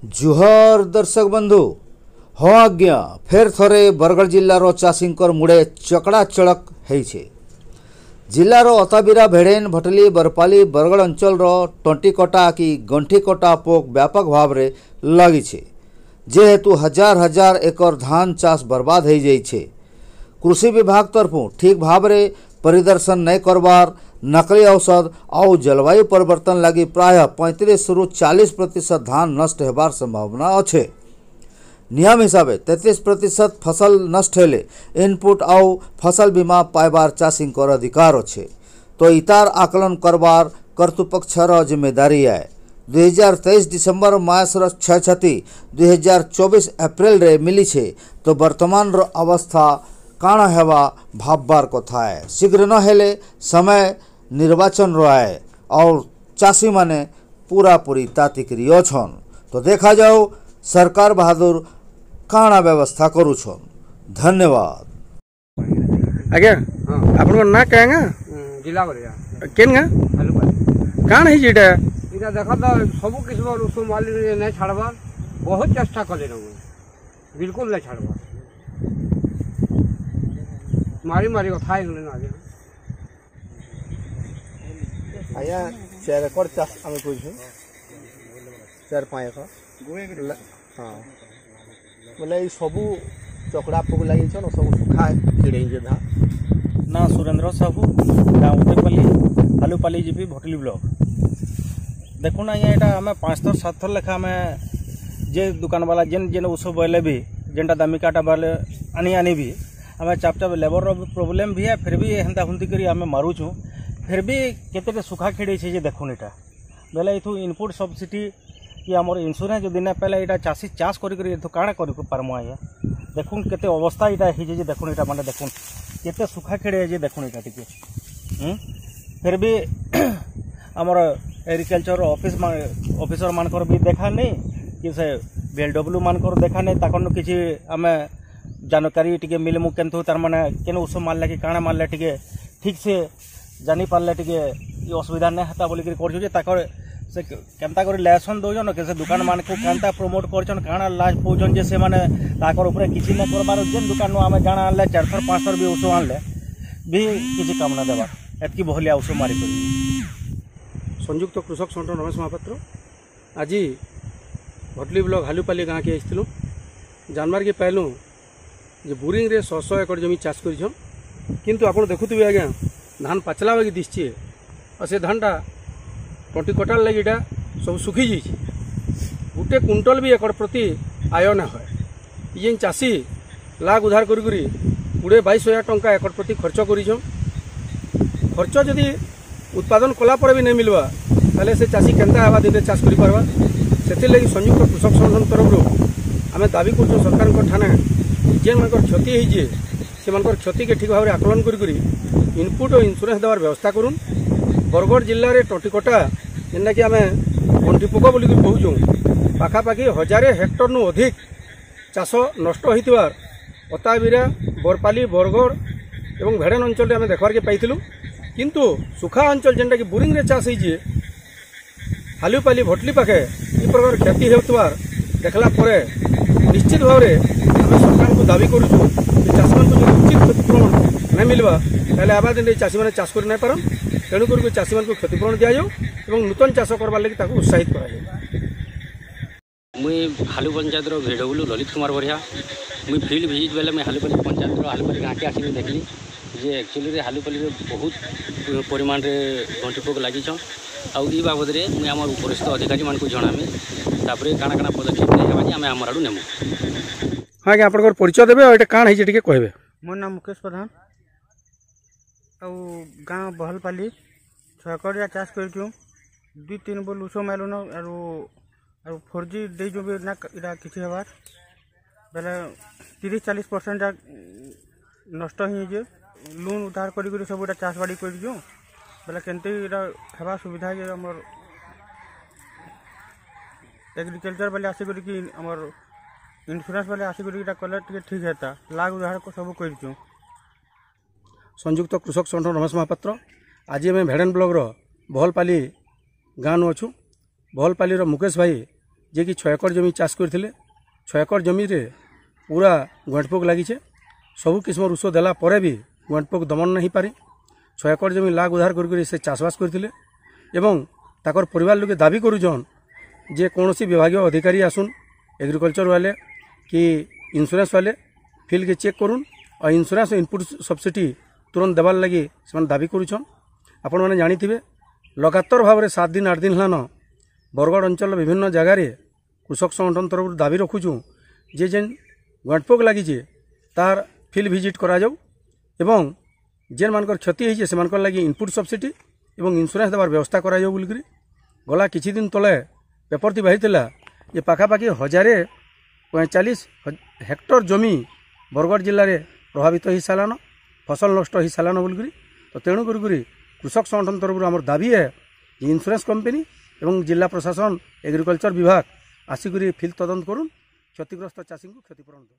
जुहर दर्शक बंधु हाँ आज्ञा फेर थरे बरगढ़ जिल्लार चाषींकर मुड़े चकड़ा चड़क होइछे। जिल्लार अताबिरा भेड़ेन भटली बरपाली बरगढ़ अंचल टंटीकटा कि गंठीकटा पोक व्यापक भाव में लगी जेहेतु हजार हजार एकर धान चाष बर्बाद हो जाइछे। कृषि विभाग तरफु ठीक भाव में परिदर्शन नहीं करवार नकली औषध और जलवायु परिवर्तन लगी प्राय 35 रु 40% धान नष्ट होबार संभावना अच्छे। नियम हिसाब से 33% फसल नष्ट हेले इनपुट और फसल बीमा पाइबार चाषींकर अधिकार अच्छे। तो इतार आकलन करवार कर्तृपक्षर जिम्मेदारी है। 2023 डिसेम्बर मासर क्षयक्षति 2024 एप्रिल रे मिली छे। तो वर्तमान अवस्था काण हेवा भाबबार कथा है। शीघ्र न हेले समय निर्वाचन रहे और चाषी माने पूरा पूरी तातिकरी अछन। तो देखा जाओ सरकार बहादुर काणा व्यवस्था करुछन। धन्यवाद। आज्ञा आपन ना कहेंगा जिला बलिया केन गा आलू पाली काण है जेटा इना देखा तो सब किस्म रुसु माली नहीं छाड़बा बहुत चेष्टा कले बिल्कुल नहीं छाड़बा मारी मारी कथा ना आया 4 एकड़ चाष आम कर 4-5 एकर हाँ बोले सबू चकड़ा पोक लगे सब सुखा चिड़े धान ना सुरेंद्र साहू गाँव उदयपाली आलूपाली जीपी भटली ब्लॉक देखुन आज्ञा यहाँ आम 5 थर 7 थर लेखा आम जे दुकान वाला जेन जेन उस बोले भी जेनटा दामिकाटा बाले आनी भी आम चाप लेबर प्रोब्लेम भी है फिर भी हेन्ता हुंती करी आम मारुचु फिर भी केते सुखा खेड़े जे देखुन इटा बेले इथु इनपुट सब्सिडी कि आमर इन्सुरेंस जदि ना पाइले इटा चाषी चाष करी काଣା कर पारमु आज्ञा देखुन केते अवस्था इटा जे देखुन इटा माने देखुन केते सुखा खेड़े जे देखुन इटा टिके फिर भी आमर एग्रीकल्चर ऑफिसर मानकर भी देखा नहीं कि से बीएलडब्ल्यू मानकर देखा नहीं ताकन किसी आम जानकारी टिके मिलमु केंतु तार माने केन उस मारले कि काଣା मारले टिके ठीक से जानी पारले टिके असुविधा नहीं हता बोली कर ताकर से केनता कर लेसन दौन के दुकान मान को केनता प्रमोट करछन काଣା लाज पौछन जे से माने ताकर ऊपर किछि न करबार जेन दुकान आमे जाना आनले 4 थर 5 थर भी ओसो आनले भी किछि काम ना देबा एतकी बहलिया ओसो मारी कर। संयुक्त कृषक संगठन रमेश महापात्र आज भटली ब्लॉक हालूपाली गाँव के आसलु जानवर के पाइलु जे बोरिंग रे 100 एकड़ जमी चाष कर किंतु आप देखुवे आज्ञा धान पाचला बाकी दिशे और से धानटा टंटी कटार लगे सब सुखी जाइए गोटे कुंटल भी एकड़ प्रति आय ना है ये चाषी लाख उधार करी 20-22 टंका एकड़ प्रति खर्च खर्च जदि उत्पादन कलापर भी नहीं मिलवा ताले से चाषी केनता आवा दिन चाष कर पारवा से लगी संयुक्त कृषक संगठन तरफ आम दाबी कर सरकार ठाने जेन मान क्षति होइए से क्षति के ठीक भाव में आकलन करी इनपुट और इन्सुरेंस देवार व्यवस्था करूँ। बरगढ़ जिले में टंटीकटा जेनटा कि आम गंठीपोक बोल कहूँ पाखापाखि 1000 हेक्टर नु अधिक चाष नष्ट होइतिबार अताबिरा बरपाली बरगढ़ एवं भेड़ेन अंचल आम देखबार के पाइलु किंतु सुखा अंचल जेनटा कि बोरिंग रे चाष होइए हालूपाली भटली पाखे इ प्रकार क्षति होउतबार देखला परे निश्चित भाव में आम सरकार को दाबी करूँ चाषी मान उचित क्षतिपूरण नहीं मिलवा ताले आबा दिन चाषी मैंने चाष कर नहीं पारन तेणुक चाषी मान क्षतिपूरण दि जाऊ और नूतन चाष करवार लगी उत्साहित कर। मुई हालू पंचायत भिडब्ल्यू ललित कुमार बरिया मुई फील्ड विजिट बेले मैं हालूपाली पंचायत हालूपाली गाँव के आसिक देखली जे एक्चुअली हालूपाली बहुत परिमाण में गंठीपोक लगी आई बाबद में मुझे आम वरिष्ठ अधिकारी मानक जनामी तापर काଣା काଣା पदक्षेप नहीं आम आम आड़ू नेमु। हाँ आज्ञा आप परिचय देवे और काण है कहे। मोर नाम मुकेश प्रधान गाँव बहलपाली 6 एकड़ चाष कर 2-3 बोल उस मारुन और 4G दे जो भी ना इरा किसी हबार बेले 30-40% नष्ट हो लोन उधार कर सब चाष बाड़ी कर बेले केनते हेबा सुविधा है आमर एग्रीकल्चर वाले आसिक आमर इन्सुरेंस वाले आसिक कले ठीक है लाख उधार को सब कर। संयुक्त कृषक संगठन रमेश महापात्र आज आम भेड़ेन ब्लॉक बहलपाली गाँव अच्छु बहलपाली मुकेश भाई जे कि 6 एकड़ जमी चाष करथिले 6 एकड़ जमी रे पूरा गंठपोक लागिছে सबु किस्म ଔଷଧ देला परे भी गंठपोक दमन नहीं पारे 6 एकड़ जमी लाग उधार कर से चाषबास करथिले एवं ताकर परिवार लोके दाबी करूछन जे कौनसी विभागीय अधिकारी आसुन एग्रीकल्चर वाले कि इंश्योरेंस वाले फील्ड के चेक करूँ और इंश्योरेंस इनपुट सब्सिडी तुरंत देवार लगी से दाबी करुछन। आपण मैंने जानी लगातार भाव में 7 दिन 8 दिन हलान बरगढ़ अंचल विभिन्न जगार कृषक संगठन तरफ दाबी रखुचु जे जेन गंठपोक लगी तार फील्ड विजिट करा जाऊ एवं जेन मानकर क्षति होइछे से मानकर लगी इनपुट सब्सिडी एवं इंश्योरेंस देवार व्यवस्था करा जाऊ बोलिक गला किछि दिन तले पेपर ती बाहिरला जे पाखापाखि 1045 हेक्टर जमी बरगढ़ जिले में प्रभावित हो सारान फसल नष्ट हो सारान बोलिक तो तेणु करी कृषक संगठन तरफ आम दाबी है कि इंश्योरेंस कंपनी एवं जिला प्रशासन एग्रीकल्चर विभाग आसिक फील्ड तदंत करूँ क्षतिग्रस्त चाषी को क्षतिपूरण दे।